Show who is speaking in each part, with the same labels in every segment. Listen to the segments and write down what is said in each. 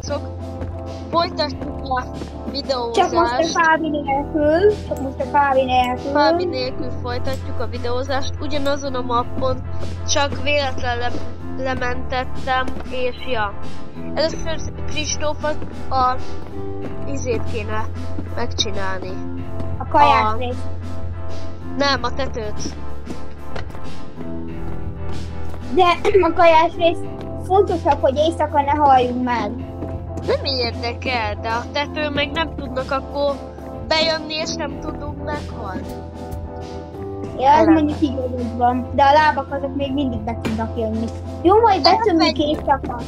Speaker 1: srácok, folytatjuk a videózást.
Speaker 2: Csak most a Fábi nélkül.
Speaker 1: Fábi nélkül folytatjuk a videózást. Ugyanazon a mappon, csak véletlenül lementettem, és ja. Először Kristófot a izét kéne megcsinálni.
Speaker 2: A kajás részt.
Speaker 1: Nem, a tetőt.
Speaker 2: De a kajás rész fontosabb, hogy éjszaka ne halljunk meg.
Speaker 1: Nem érdekel, de a tetőn meg nem tudnak akkor bejönni, és nem tudunk meghalni.
Speaker 2: Ja, ez mondjuk igazad van, de a lábak azok még mindig be tudnak jönni. Jó, majd betömjük éjszaka.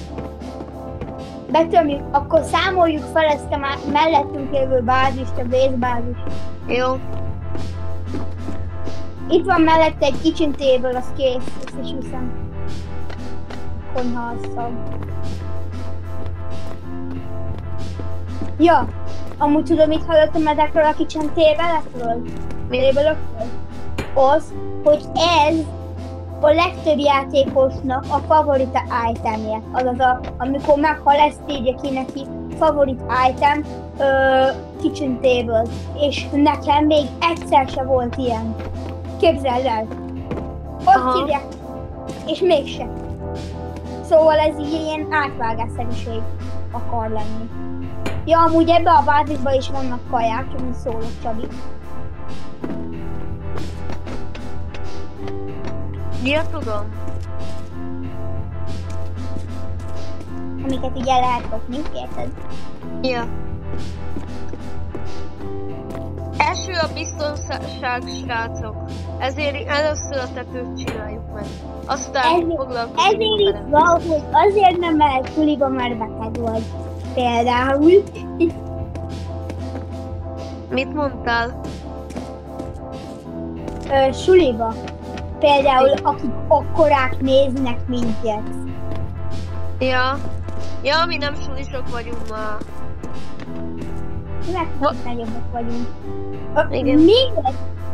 Speaker 2: Betömjük, akkor számoljuk fel ezt a mellettünk lévő bázist, a base-bázist.
Speaker 1: Jó.
Speaker 2: Itt van mellette egy kitchen table, az kész, ezt is viszem. Konyhaasszal. Ja, amúgy tudom, mit hallottam ezekről a kitchen table-ekről? Az, hogy ez a legtöbb játékosnak a favorita itemje. Azaz, amikor meghal, ezt írja ki neki favorit item, kitchen table. És nekem még egyszer se volt ilyen. Képzeld el. Ott írják, és mégse. Szóval ez így ilyen átvágásszerűség akar lenni. Ja, amúgy ebbe a bázisban is vannak kaják, csak úgy szólok, Csabi.
Speaker 1: Ja, tudom.
Speaker 2: Amiket így el lehet kapni, érted?
Speaker 1: Ja. Első a biztonság, srácok. Ezért először a tetőt csináljuk meg. Aztán foglalkozunk.
Speaker 2: Ezért itt van, hogy azért nem mehet suliba, mert beteg vagy. Például.
Speaker 1: Mit mondtál?
Speaker 2: Suliba. Például akik akkorák néznek minket.
Speaker 1: Ja. Ja, mi nem sulisok vagyunk már.
Speaker 2: Mert nagyobbak vagyunk.
Speaker 1: Igen.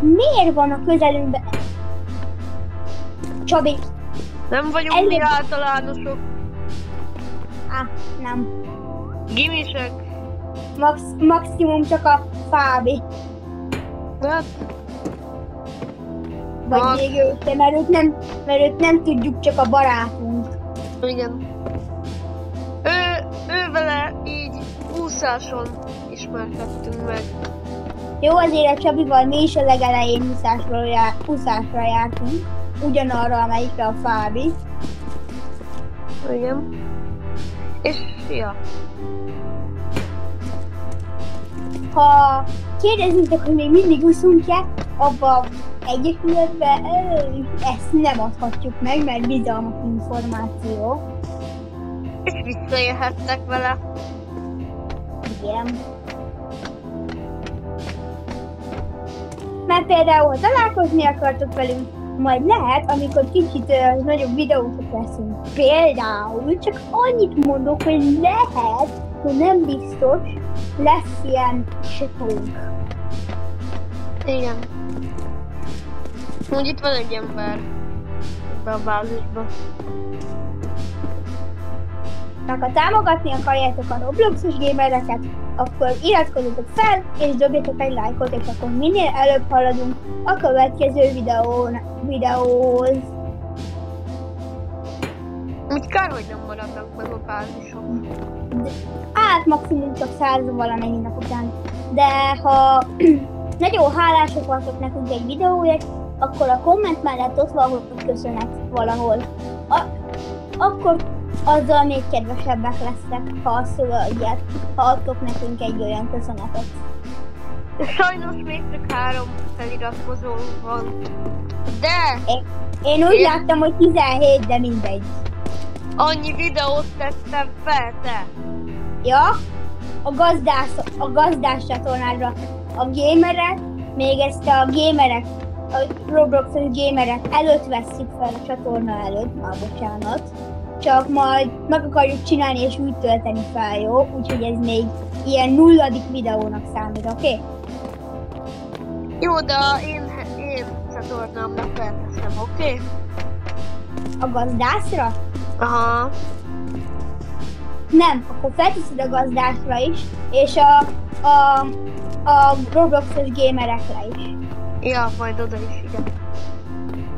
Speaker 2: Miért van a közelünkben? Csabi.
Speaker 1: Nem vagyunk mi általánosok.
Speaker 2: Nem.
Speaker 1: Gimisek.
Speaker 2: Maximum csak a Fábi.
Speaker 1: Hát.
Speaker 2: Vagy még ők, mert őt nem tudjuk, csak a barátunk.
Speaker 1: Igen. Ő vele így úszáson ismerkedtünk meg.
Speaker 2: Jó, azért a Csabival mi is a legelején úszásra jártunk. Ugyanarra, amelyikre a Fábi.
Speaker 1: Igen. És ja.
Speaker 2: Ha kérdeznétek, hogy még mindig úszunk-e, abba egyesületbe ezt nem adhatjuk meg, mert bizalmas információ.
Speaker 1: És visszaélhettek vele.
Speaker 2: Igen. Mert például, ha találkozni akartok velünk, majd lehet, amikor kicsit nagyobb videókat leszünk. Például csak annyit mondok, hogy lehet, hogy nem biztos, lesz ilyen setónk.
Speaker 1: Igen. Úgy itt van egy ember ebbe a bázisba.
Speaker 2: Ha támogatni akarjátok a Robloxos gamereket, akkor iratkozzatok fel, és dobjatok egy lájkot, és akkor minél előbb haladunk a következő videóhoz.
Speaker 1: Úgy kár, hogy nem maradnak meg a bázisok.
Speaker 2: Hát maximum csak 100 valamennyi nap után. De ha nagyon hálások vagytok nekünk egy videóért, akkor a komment mellett ott van, hogy köszönet valahol. Akkor azzal még kedvesebbek lesznek, ha azt odaadják, ha adtok nekünk egy olyan köszönetet.
Speaker 1: Sajnos még csak 3 feliratkozónk van. De!
Speaker 2: Én úgy láttam, hogy 17, de mindegy.
Speaker 1: Annyi videót tettem fel, te!
Speaker 2: Ja, a gazdás csatornára a gamerek, még ezt a gamerek, a Robloxos gamerek előtt vesszük fel a csatorna előtt, már bocsánat. Csak majd meg akarjuk csinálni és úgy tölteni fel, jó? Úgyhogy ez még ilyen 0. videónak számít, oké?
Speaker 1: Jó, de én csatornámnak felteszem, oké?
Speaker 2: A gazdászra?
Speaker 1: Aha.
Speaker 2: Nem, akkor felteszed a gazdásra is, és a Robloxos gamerekre is.
Speaker 1: Ja, majd oda is, igen.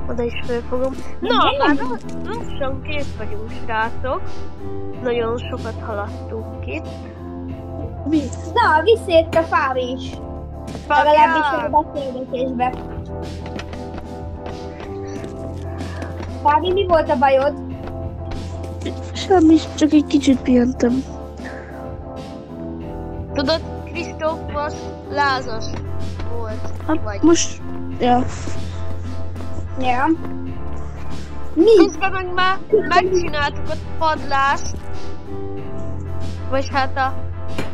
Speaker 1: Oda is felfogom. Na, már lassan kész vagyunk, srácok. Nagyon sokat haladtunk itt.
Speaker 2: Na, visszért a fáv is. Legalábbis a beszélgetésbe. Fávi, mi volt a bajod?
Speaker 3: Semmi, csak egy kicsit pihentem.
Speaker 1: Tudod, Kristóf most lázas volt.
Speaker 3: Hát
Speaker 1: Vagy.
Speaker 3: most... Ja.
Speaker 2: Ja. Mi?
Speaker 1: Közben meg már megcsináltuk a padlást. Vagy hát a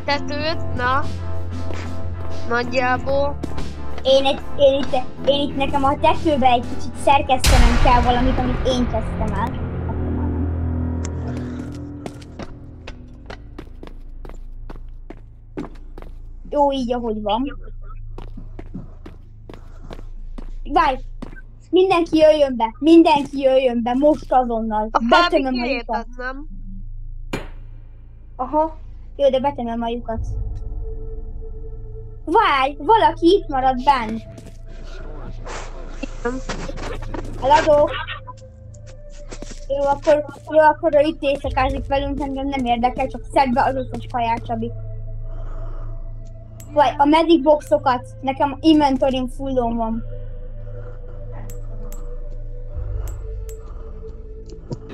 Speaker 1: tetőt, na. Nagyjából.
Speaker 2: Én itt nekem a tetőbe egy kicsit szerkesztenem kell valamit, amit én kezdtem el. Jó, így ahogy van. Várj! Mindenki jöjjön be, most azonnal.
Speaker 1: A
Speaker 2: Betömöm
Speaker 1: Fábi
Speaker 2: a
Speaker 1: kiét
Speaker 2: lyukat.
Speaker 1: az, nem?
Speaker 2: Aha. Jó, de betömöm a lyukat. Várj, valaki itt marad benn. Eladó. Jó, akkor ő itt éjszakázik velünk, engem nem érdekel, csak szedd be az összes kaját, Csabi. Vagy a medic boxokat, nekem inventorim fullon van.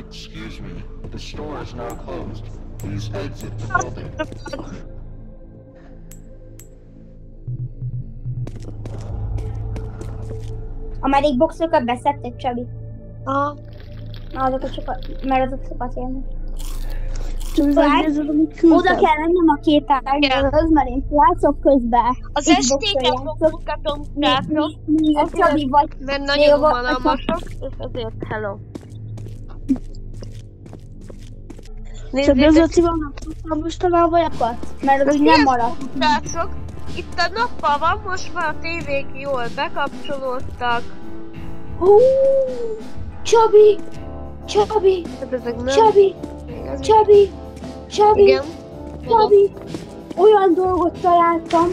Speaker 4: Excuse me, the store is now closed. Please exit the building.
Speaker 2: A medic boxokat beszedted, Csabi?
Speaker 1: Aha.
Speaker 2: Na, azokat sokat, mert azok sokat élnek.
Speaker 3: Megnézed, amit küldtem.
Speaker 2: Oda kell mennem a képernyőhöz, mert én játszok közben.
Speaker 1: Az estéket mutatom, srácok.
Speaker 2: A Csabi vagy.
Speaker 1: Mert nagyon unalmasak, és azért hello.
Speaker 3: Csak az
Speaker 1: Nézzétek,
Speaker 3: Laci vannak mostanában jakat?
Speaker 2: Mert az úgy nem marad.
Speaker 1: srácok, itt a nappal van, most már a tévék jól bekapcsolódtak.
Speaker 2: Hú! Csabi! Csabi!
Speaker 1: Hát ezek nem...
Speaker 2: Csabi!
Speaker 1: igaz.
Speaker 2: Csabi! Csabi!
Speaker 1: Igen.
Speaker 2: Csabi! Olyan dolgot találtam,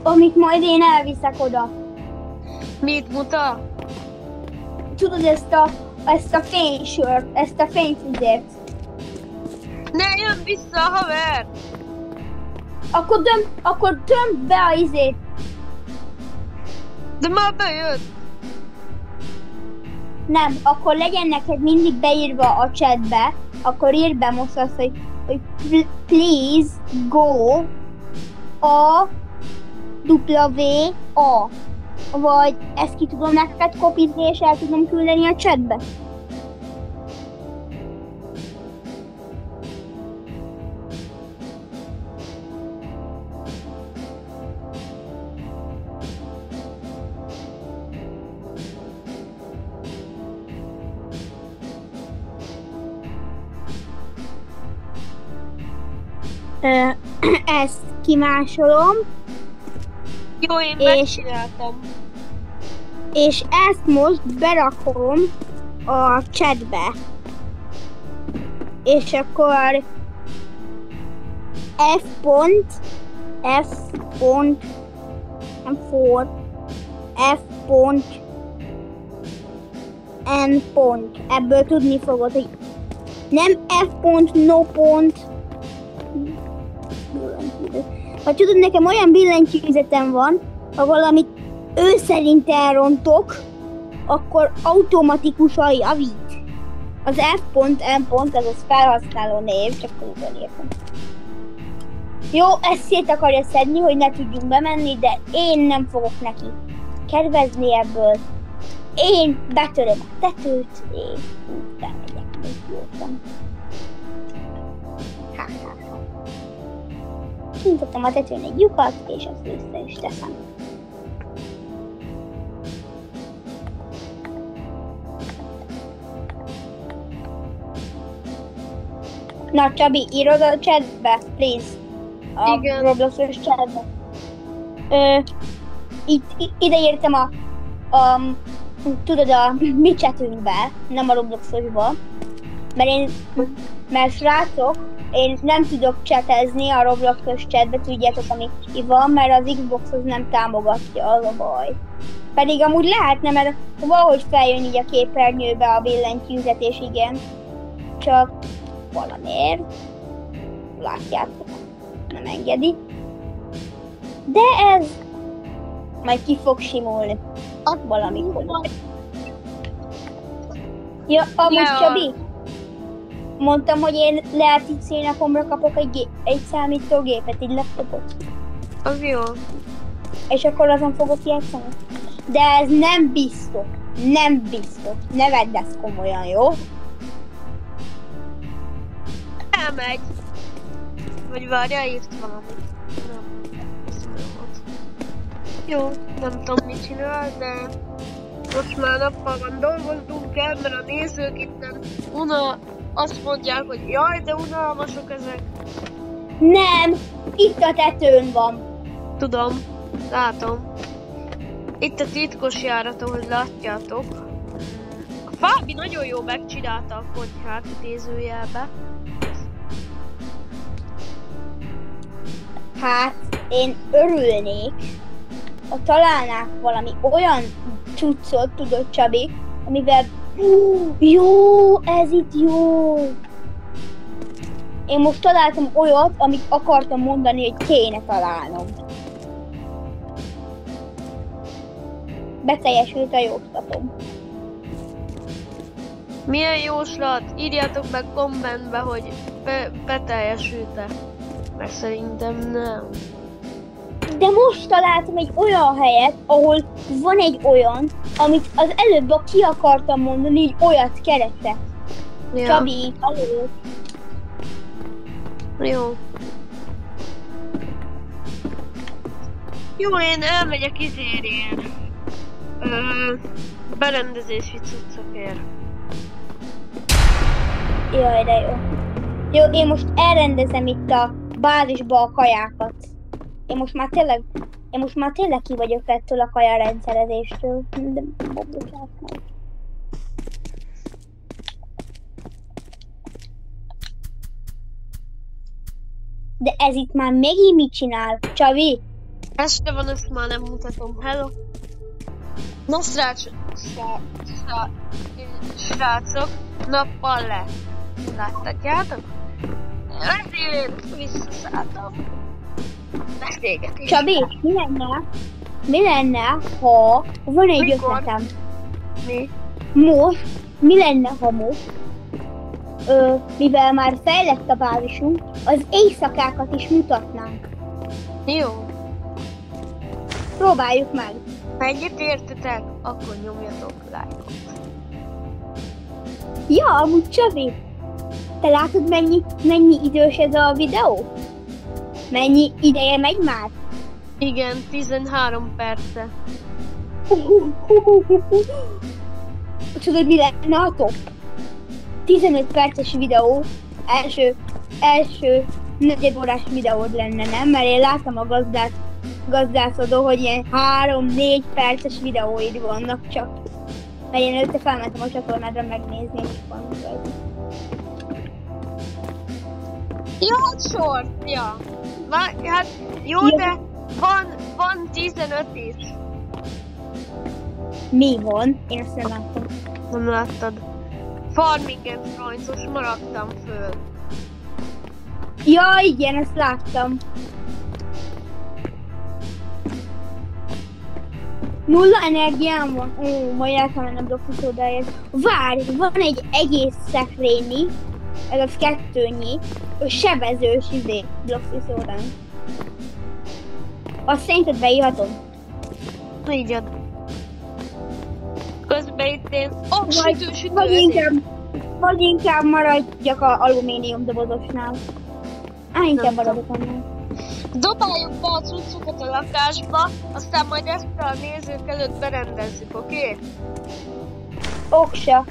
Speaker 2: amit majd én elviszek oda.
Speaker 1: Mit mutat?
Speaker 2: Tudod ezt a fénysört, ezt a fényfüzért.
Speaker 1: Ne jön vissza a haver!
Speaker 2: Akkor tömd be a izét.
Speaker 1: De már bejött!
Speaker 2: Nem, akkor legyen neked mindig beírva a chatbe, akkor írd be most azt, hogy please go a W-A. Vagy ezt ki tudom neked kopizni és el tudom küldeni a chatbe. Ezt kimásolom,
Speaker 1: Jó, én
Speaker 2: És-
Speaker 1: megcsináltam.
Speaker 2: és ezt most berakom a chatbe. És akkor F pont, nem for, F pont, N pont. Ebből tudni fogod, hogy nem F pont, no pont. Ha tudod, nekem olyan billentyűzetem van, ha valamit ő szerint elrontok, akkor automatikusan javít. Az F pont, N pont, ez az felhasználó név, csak úgy értem. Jó, ezt szét akarja szedni, hogy ne tudjunk bemenni, de én nem fogok neki kedvezni ebből. Én betöröm a tetőt, és bemegyek, még jótam. Kinyitottam a tetőn egy lyukat, és azt össze is teszem. Na Csabi, írod a chatbe, please. A
Speaker 1: Igen.
Speaker 2: Robloxos chatbe. Ide írtam tudod, a mi chatünkbe, nem a Robloxosba. Mert srácok, én nem tudok csetezni a Roblox-os chatbe, tudjátok, ami van, mert az Xbox az nem támogatja, az a baj. Pedig amúgy lehetne, mert valahogy feljön így a képernyőbe a billentyűzetés, igen. Csak valamiért, látjátok, nem engedi. De ez majd ki fog simulni. Az valamikor. Ja, amúgy Csabi, mondtam, hogy én lehet így szénapomra kapok egy számítógépet, egy laptopot.
Speaker 1: Az jó.
Speaker 2: És akkor azon fogok játszani. De ez nem biztos. Nem biztos. Ne vedd ezt komolyan, jó?
Speaker 1: Elmegy. Vagy várjál, írt valamit. Nem. Ezt nem volt. Jó, nem tudom mit csinál, de most már nappal van dolgoznunk kell, mert a nézők innen azt mondják, hogy jaj, de unalmasok ezek.
Speaker 2: Nem! Itt a tetőn van.
Speaker 1: Tudom, látom. Itt a titkos járat, ahogy látjátok. A Fábi nagyon jó megcsinálta a konyhát idézőjelbe.
Speaker 2: Hát, én örülnék, ha találnák valami olyan cuccot, tudod Csabi, amivel jó, ez itt jó. Én most találtam olyat, amit akartam mondani, hogy kéne találnom. Beteljesült a jóslatom.
Speaker 1: Milyen jóslat? Írjátok meg kommentbe, hogy beteljesült-e. Mert szerintem nem.
Speaker 2: De most találtam egy olyan helyet, ahol van egy olyan, amit az előbb ki akartam mondani, hogy olyat keresek.
Speaker 1: Ja.
Speaker 2: Csabi, alul.
Speaker 1: Jó. Jó, én elmegyek izérért. Berendezési cuccokért.
Speaker 2: Jaj, de jó. Jó, én most elrendezem itt a bázisba a kajákat. Én most már tényleg ki vagyok ettől a kajarendszerezéstől. De bocsánat meg. De ez itt már megint mit csinál? Csavi?
Speaker 1: Este van, ezt már nem mutatom. Hello. Na srácok, nappal le. Láttatjátok? Ezért visszaszálltam. Beszélgetés.
Speaker 2: Csabi, mi lenne, ha van egy
Speaker 1: Mikor?
Speaker 2: ötletem?
Speaker 1: Mi?
Speaker 2: Most, mi lenne, ha most, mivel már fejlett a bázisunk, az éjszakákat is mutatnánk.
Speaker 1: Jó.
Speaker 2: Próbáljuk meg.
Speaker 1: Ha egyet értetek, akkor nyomjatok lájkot.
Speaker 2: Ja, amúgy Csabi, te látod mennyi idős ez a videó? Mennyi ideje megy már?
Speaker 1: Igen, 13 perce.
Speaker 2: Tudod, mi lenne a top? 15 perces videó, első negyedórás videód lenne, nem? Mert én láttam a gazdászodó, hogy ilyen 3-4 perces videóid vannak csak. Mert én előtte felmentem a csatornádra megnézni, és van ez.
Speaker 1: Ja, hát short, ja. Hát jó,
Speaker 2: Ja.
Speaker 1: de van 15 is.
Speaker 2: Mi van? Én ezt nem láttam.
Speaker 1: Nem láttad? Farming and Friends-os maradtam föl.
Speaker 2: Ja, igen, ezt láttam. 0 energiám van. Ó, majd el kell mennem blokkisódáért. Várj, van egy egész szekrényi, ez az 2-nyi, sebezős blokkisódán. Azt szerinted beírhatom?
Speaker 1: Így ad. Közben itt én... sütő,
Speaker 2: Vagy inkább maradjak a alumínium dobozosnál. Inkább maradok annál.
Speaker 1: Dobáljuk be a cuccokat a lakásba, aztán majd ezt a nézők előtt berendezzük, oké?
Speaker 2: Oksa.